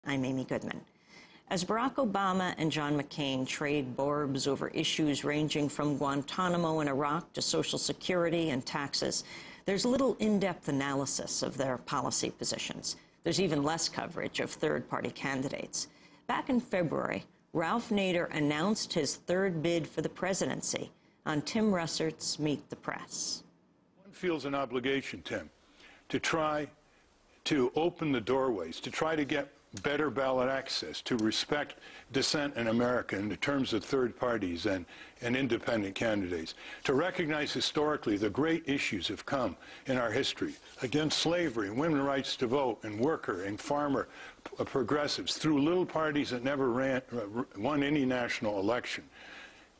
I'm Amy Goodman. As Barack Obama and John McCain trade barbs over issues ranging from Guantanamo in Iraq to Social Security and taxes, there's little in-depth analysis of their policy positions. There's even less coverage of third-party candidates. Back in February, Ralph Nader announced his third bid for the presidency on Tim Russert's Meet the Press. One feels an obligation, Tim, to try to open the doorways, to try to get better ballot access, to respect dissent in America in terms of third parties and independent candidates, to recognize historically the great issues have come in our history against slavery, women's rights to vote, and worker and farmer progressives through little parties that never won any national election.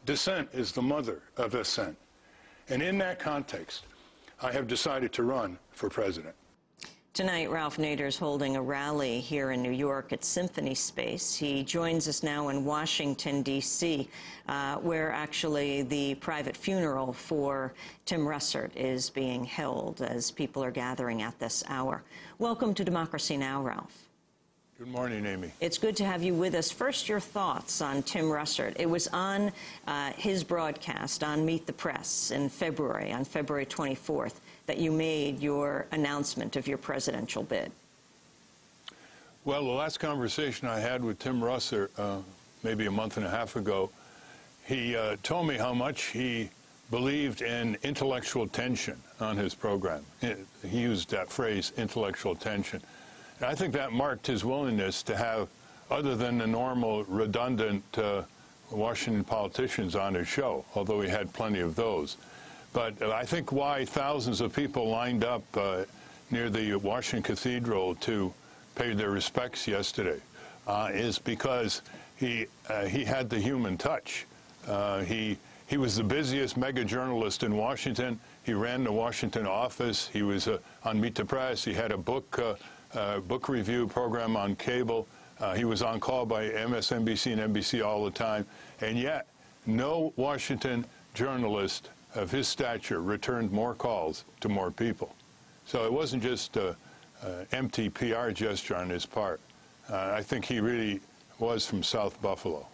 Dissent is the mother of assent. And in that context, I have decided to run for president. Tonight, Ralph Nader is holding a rally here in New York at Symphony Space. He joins us now in Washington, D.C., where actually the private funeral for Tim Russert is being held as people are gathering at this hour. Welcome to Democracy Now!, Ralph. Good morning, Amy. It's good to have you with us. First, your thoughts on Tim Russert. It was on his broadcast on Meet the Press in February, on February 24th, that you made your announcement of your presidential bid. Well, the last conversation I had with Tim Russert, maybe a month and a half ago, he told me how much he believed in intellectual tension on his program. He used that phrase, intellectual tension. And I think that marked his willingness to have, other than the normal redundant Washington politicians on his show, although he had plenty of those. But I think why thousands of people lined up near the Washington Cathedral to pay their respects yesterday is because he had the human touch. He was the busiest mega journalist in Washington. He ran the Washington office. He was on Meet the Press. He had a book review program on cable. He was on call by MSNBC and NBC all the time. And yet, no Washington journalist of his stature returned more calls to more people. So it wasn't just an empty PR gesture on his part. I think he really was from South Buffalo.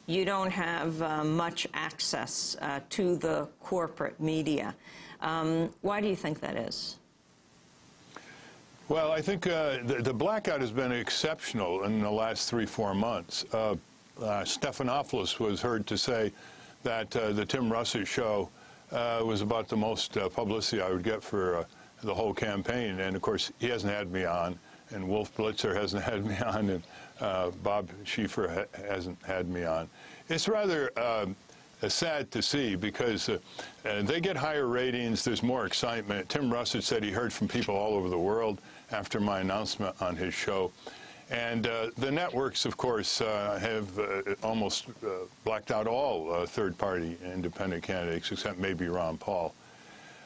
You don't have much access to the corporate media. Why do you think that is? Well, I think the blackout has been exceptional in the last 3-4 months. Stephanopoulos was heard to say that the Tim Russert show was about the most publicity I would get for the whole campaign. And, of course, he hasn't had me on, and Wolf Blitzer hasn't had me on, and Bob Schieffer hasn't had me on. It's rather sad to see because they get higher ratings, there's more excitement. Tim Russert said he heard from people all over the world after my announcement on his show. And the networks, of course, have almost blacked out all third-party independent candidates, except maybe Ron Paul.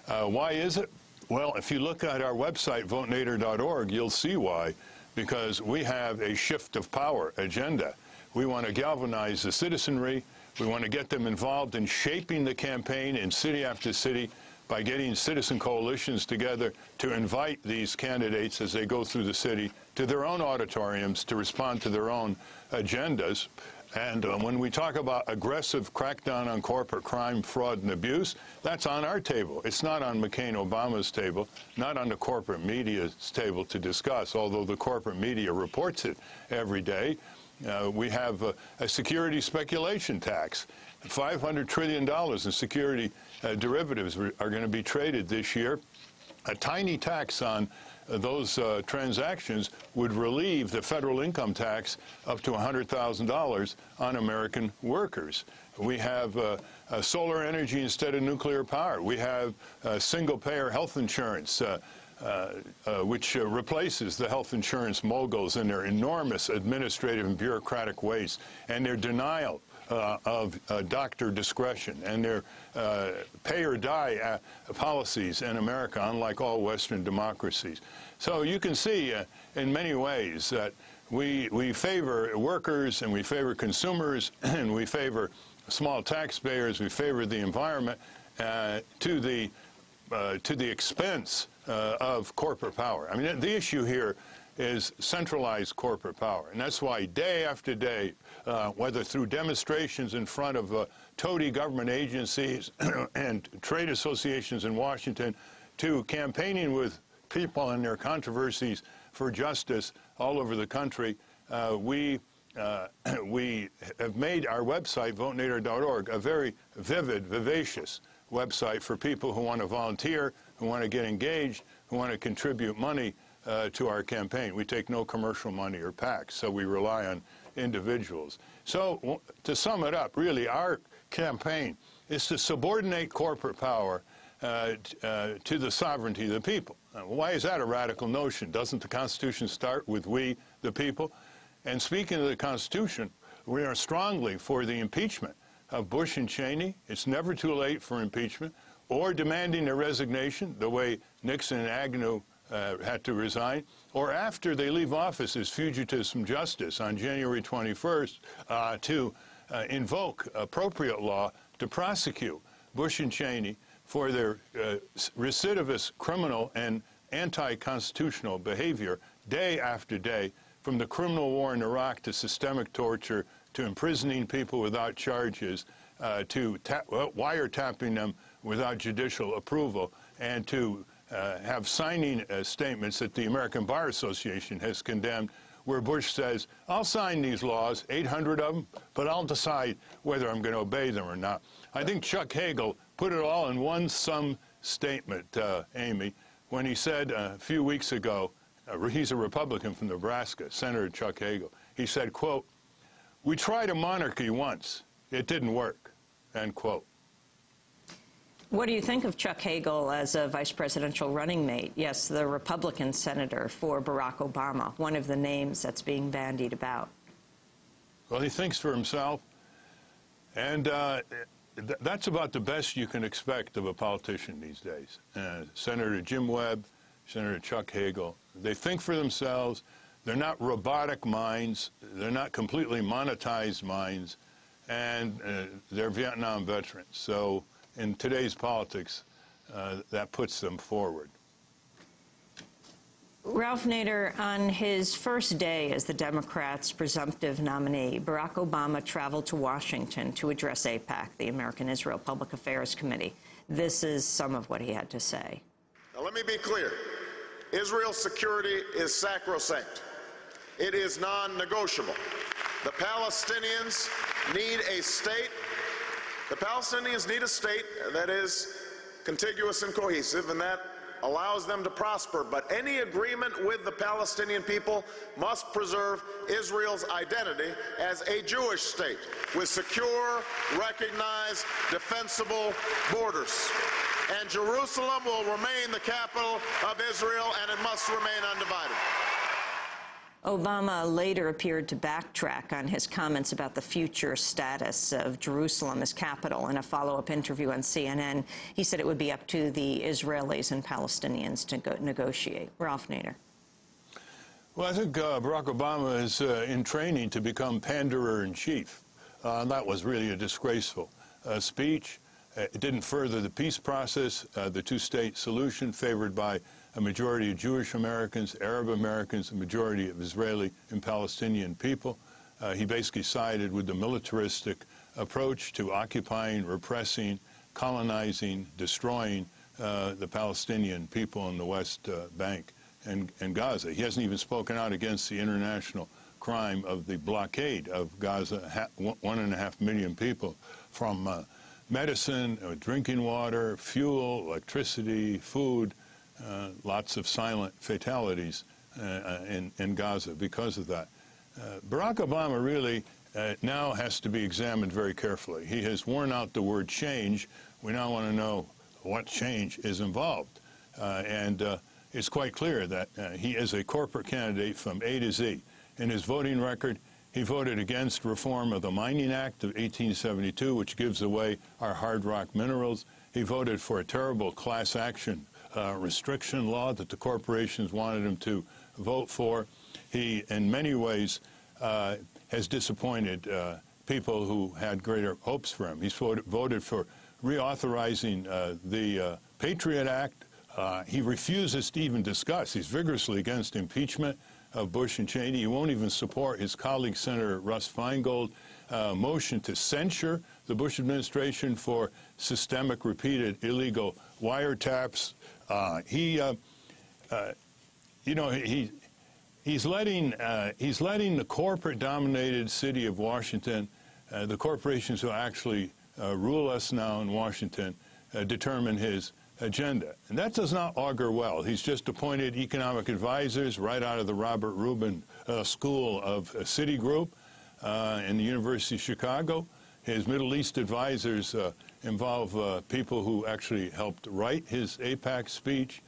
Why is it? Well, if you look at our website, votenader.org, you'll see why. Because we have a shift of power agenda. We want to galvanize the citizenry. We want to get them involved in shaping the campaign in city after city by getting citizen coalitions together to invite these candidates as they go through the city to their own auditoriums to respond to their own agendas. And when we talk about aggressive crackdown on corporate crime, fraud, and abuse, that's on our table. It's not on McCain-Obama's table, not on the corporate media's table to discuss, although the corporate media reports it every day. We have a security speculation tax. $500 trillion in security derivatives are going to be traded this year. A tiny tax on those transactions would relieve the federal income tax up to $100,000 on American workers. We have solar energy instead of nuclear power. We have single-payer health insurance, which replaces the health insurance moguls and their enormous administrative and bureaucratic waste and their denial of doctor discretion and their pay or die policies in America, unlike all Western democracies. So you can see in many ways that we favor workers and we favor consumers and we favor small taxpayers, we favor the environment to the expense of corporate power. I mean, the issue here is centralized corporate power. And that's why day after day, whether through demonstrations in front of toady government agencies and trade associations in Washington, to campaigning with people and their controversies for justice all over the country, we have made our website, votenader.org, a very vivid, vivacious website for people who want to volunteer, who want to get engaged, who want to contribute money to our campaign. We take no commercial money or PACs, so we rely on individuals. So to sum it up, really, our campaign is to subordinate corporate power to the sovereignty of the people. Why is that a radical notion? Doesn't the Constitution start with we, the people? And speaking of the Constitution, we are strongly for the impeachment of Bush and Cheney. It's never too late for impeachment, or demanding their resignation, the way Nixon and Agnew had to resign, or after they leave office as fugitives from justice on January 21st, to invoke appropriate law to prosecute Bush and Cheney for their recidivist criminal and anti-constitutional behavior day after day, from the criminal war in Iraq to systemic torture, to imprisoning people without charges, to wiretapping them without judicial approval, and to have signing statements that the American Bar Association has condemned, where Bush says, I'll sign these laws, 800 of them, but I'll decide whether I'm going to obey them or not. I think Chuck Hagel put it all in one sum statement, Amy, when he said a few weeks ago, he's a Republican from Nebraska, Senator Chuck Hagel. He said, quote, "We tried a monarchy once. It didn't work," end quote. What do you think of Chuck Hagel as a vice presidential running mate? Yes, the Republican senator for Barack Obama, one of the names that's being bandied about. Well, he thinks for himself, and that's about the best you can expect of a politician these days. Senator Jim Webb, Senator Chuck Hagel, they think for themselves. They're not robotic minds. They're not completely monetized minds, and they're Vietnam veterans. So in today's politics, that puts them forward. Ralph Nader, on his first day as the Democrats' presumptive nominee, Barack Obama traveled to Washington to address AIPAC, the American Israel Public Affairs Committee. This is some of what he had to say. Now, let me be clear. Israel's security is sacrosanct. It is non-negotiable. The Palestinians need a state. The Palestinians need a state that is contiguous and cohesive, and that allows them to prosper. But any agreement with the Palestinian people must preserve Israel's identity as a Jewish state with secure, recognized, defensible borders. And Jerusalem will remain the capital of Israel, and it must remain undivided. Obama later appeared to backtrack on his comments about the future status of Jerusalem as capital. In a follow-up interview on CNN, he said it would be up to the Israelis and Palestinians to negotiate. Ralph Nader. Well, I think Barack Obama is in training to become panderer-in-chief. That was really a disgraceful speech. It didn't further the peace process, the two-state solution favored by a majority of Jewish Americans, Arab Americans, a majority of Israeli and Palestinian people. He basically sided with the militaristic approach to occupying, repressing, colonizing, destroying the Palestinian people in the West Bank and Gaza. He hasn't even spoken out against the international crime of the blockade of Gaza, 1.5 million people, from medicine, drinking water, fuel, electricity, food, lots of silent fatalities in Gaza because of that. Barack Obama really now has to be examined very carefully. He has worn out the word change. We now want to know what change is involved. It's quite clear that he is a corporate candidate from A to Z. In his voting record, he voted against reform of the Mining Act of 1872, which gives away our hard rock minerals. He voted for a terrible class action restriction law that the corporations wanted him to vote for. He, in many ways, has disappointed people who had greater hopes for him. He's voted for reauthorizing the Patriot Act. He refuses to even discuss. He's vigorously against impeachment. of Bush and Cheney. He won't even support his colleague, Senator Russ Feingold, motion to censure the Bush administration for systemic, repeated illegal wiretaps. He's letting the corporate-dominated city of Washington, the corporations who actually rule us now in Washington, determine his agenda. And that does not augur well. He's just appointed economic advisors right out of the Robert Rubin School of Citigroup in the University of Chicago. His Middle East advisors involve people who actually helped write his AIPAC speech.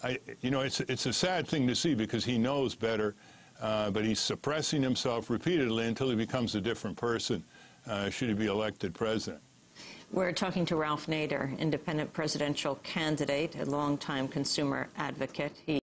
It's a sad thing to see because he knows better, but he's suppressing himself repeatedly until he becomes a different person, should he be elected president. We're talking to Ralph Nader, independent presidential candidate, a longtime consumer advocate.